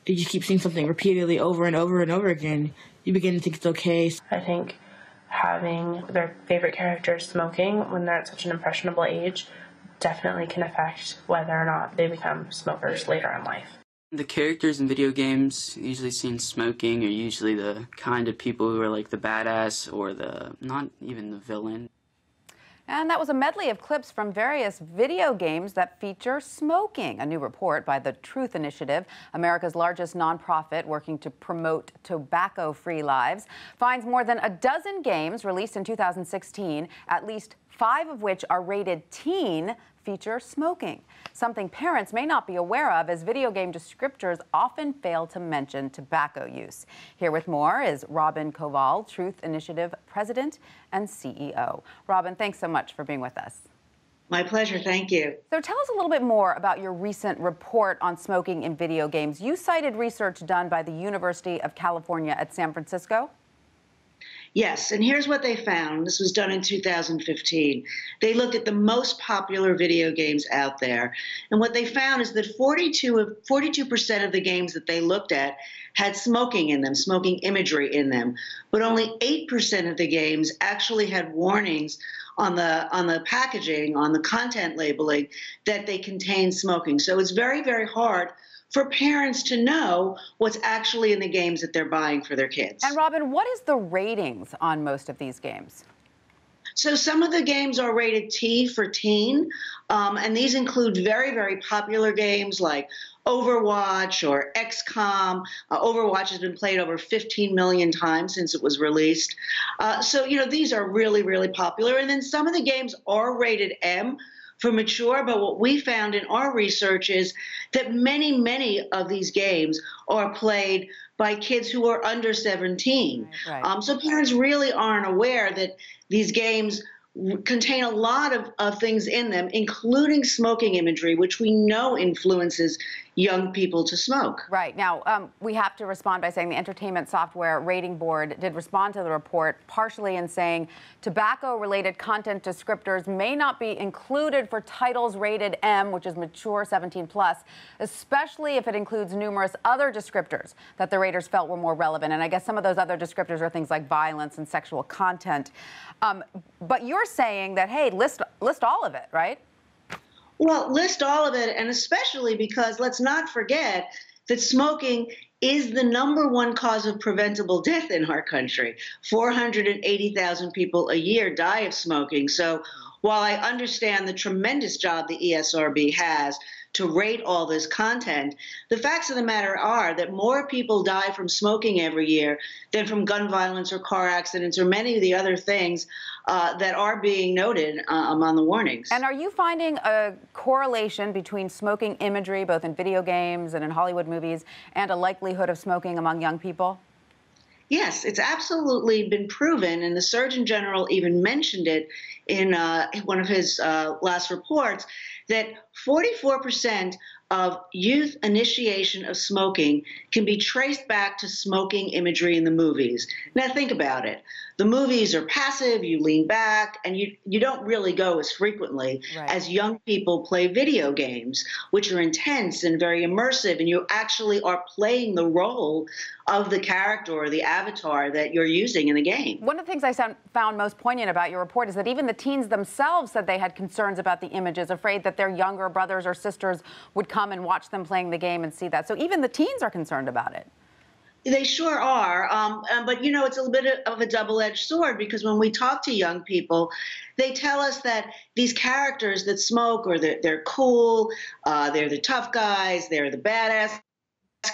they just keep seeing something repeatedly over and over and over again, you begin to think it's okay. I think having their favorite character smoking when they're at such an impressionable age definitely can affect whether or not they become smokers later in life. The characters in video games usually seen smoking are usually the kind of people who are like the badass or not even the villain. And that was a medley of clips from various video games that feature smoking. A new report by the Truth Initiative, America's largest nonprofit working to promote tobacco-free lives, finds more than a dozen games released in 2016, at least 5 of which are rated teen, feature smoking. Something parents may not be aware of, as video game descriptors often fail to mention tobacco use. Here with more is Robin Koval, Truth Initiative President and CEO. Robin, thanks so much for being with us. My pleasure, thank you. So tell us a little bit more about your recent report on smoking in video games. You cited research done by the University of California at San Francisco. Yes, and here's what they found. This was done in 2015. They looked at the most popular video games out there. And what they found is that 42% of the games that they looked at had smoking in them, smoking imagery in them. But only 8% of the games actually had warnings on the packaging, on the content labeling, that they contain smoking. So it's very, very hard for parents to know what's actually in the games that they're buying for their kids. And Robin, what is the ratings on most of these games? So some of the games are rated T for teen, and these include very, very popular games like Overwatch or XCOM. Overwatch has been played over 15 million times since it was released. So, these are really, really popular. And then some of the games are rated M for mature, but what we found in our research is that many, many of these games are played by kids who are under 17. Right. So parents really aren't aware that these games contain a lot of things in them, including smoking imagery, which we know influences young people to smoke. Right. Now, we have to respond by saying the Entertainment Software Rating Board did respond to the report, partially in saying tobacco-related content descriptors may not be included for titles rated M, which is mature 17+, especially if it includes numerous other descriptors that the raters felt were more relevant. And I guess some of those other descriptors are things like violence and sexual content. But you're saying that, hey, list all of it, right? Well, list all of it, and especially because let's not forget that smoking is the #1 cause of preventable death in our country. 480,000 people a year die of smoking. So while I understand the tremendous job the ESRB has to rate all this content, the facts of the matter are that more people die from smoking every year than from gun violence or car accidents or many of the other things that are being noted among the warnings. And are you finding a correlation between smoking imagery, both in video games and in Hollywood movies, and a likelihood of smoking among young people? Yes, it's absolutely been proven, and the Surgeon General even mentioned it in one of his last reports, that 44% of youth initiation of smoking can be traced back to smoking imagery in the movies. Now think about it. The movies are passive, you lean back, and you don't really go as frequently as young people play video games, which are intense and very immersive, and you actually are playing the role of the character or the avatar that you're using in the game. One of the things I found most poignant about your report is that even the teens themselves said they had concerns about the images, afraid that their younger brothers or sisters would come and watch them playing the game and see that. So even the teens are concerned about it. They sure are, but it's a little bit of a double-edged sword, because when we talk to young people, they tell us that these characters that smoke, or they're cool, they're the tough guys, they're the badass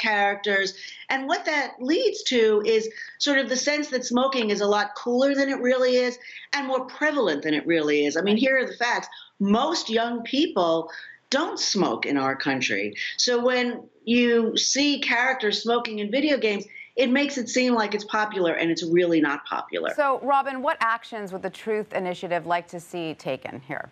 characters, and what that leads to is sort of the sense that smoking is a lot cooler than it really is and more prevalent than it really is. I mean, here are the facts. Most young people don't smoke in our country. So when you see characters smoking in video games, it makes it seem like it's popular, and it's really not popular. So, Robin, what actions would the Truth Initiative like to see taken here?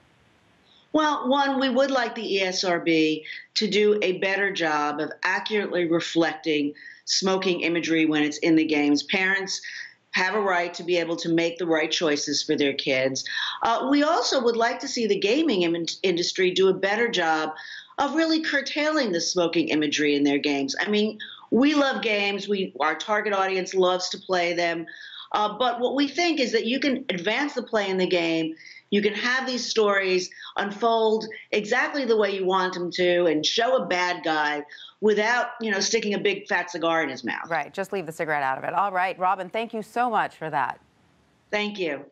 Well, one, we would like the ESRB to do a better job of accurately reflecting smoking imagery when it's in the games. Parents have a right to be able to make the right choices for their kids. We also would like to see the gaming industry do a better job of really curtailing the smoking imagery in their games. I mean, We love games. Our target audience loves to play them. But what we think is that you can advance the play in the game. You can have these stories unfold exactly the way you want them to and show a bad guy without, sticking a big fat cigar in his mouth. Right, just leave the cigarette out of it. All right, Robin, thank you so much for that. Thank you.